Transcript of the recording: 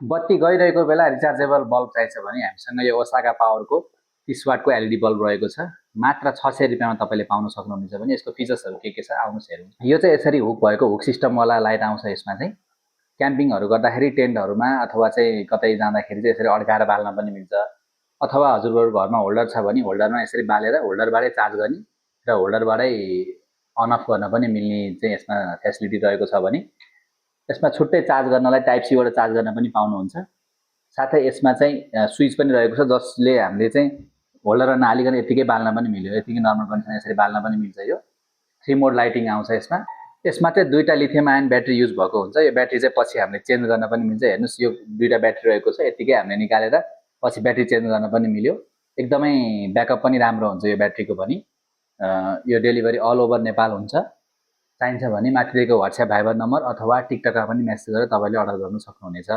बत्ती गइरहेको बेला रिचार्जेबल बल्ब चाहिन्छ भने हामीसँग यो ओसाका पावरको 30 वाटको एलइडी बल्ब रहेको छ। मात्र 600 रुपियाँमा तपाईँले पाउन सक्नुहुनेछ भने यसको फिचर्सहरू के छ आउनुहोस् हेरौँ। यो चाहिँ यसरी हुक भएको हुक सिस्टमवाला लाइट आउँछ। यसमा चाहिँ क्याम्पिङहरू गर्दाखेरि टेन्टहरूमा अथवा चाहिँ कतै जाँदाखेरि चाहिँ यसरी अड्काएर बाल्न पनि मिल्छ, अथवा हजुरहरूको घरमा होल्डर छ भने होल्डरमा यसरी बालेर होल्डरबाटै चार्ज गर्ने र होल्डरबाटै अन अफ गर्न पनि मिल्ने चाहिँ यसमा फेसिलिटी रहेको छ भने यसमा छुट्टै चार्ज गर्नलाई टाइप सीबाट चार्ज गर्न पनि पाउनुहुन्छ। साथै यसमा चाहिँ स्विच पनि रहेको छ जसले हामीले चाहिँ होल्डरमा नहालिकन यतिकै बाल्न पनि मिल्यो, यतिकै नर्मल कन्डिसन यसरी बाल्न पनि मिल्छ। यो 3 मोड लाइटिङ आउँछ यसमा। यसमा चाहिँ दुईटा लिथियम आयन ब्याट्री युज भएको हुन्छ। यो ब्याट्री चाहिँ पछि हामीले चेन्ज गर्न पनि मिल्छ। हेर्नुस् यो दुईटा ब्याट्री रहेको छ, यतिकै हामीले निकालेर पछि ब्याट्री चेन्ज गर्न पनि मिल्यो। एकदमै ब्याकअप पनि राम्रो हुन्छ यो ब्याट्रीको पनि। यो डेलिभरी अल ओभर नेपाल हुन्छ। चाहिन्छ भने माथि दिएको WhatsApp भाइबर नम्बर अथवा टिकटकमा पनि मेसेज गरेर तपाईँले अर्डर गर्न सक्नुहुनेछ।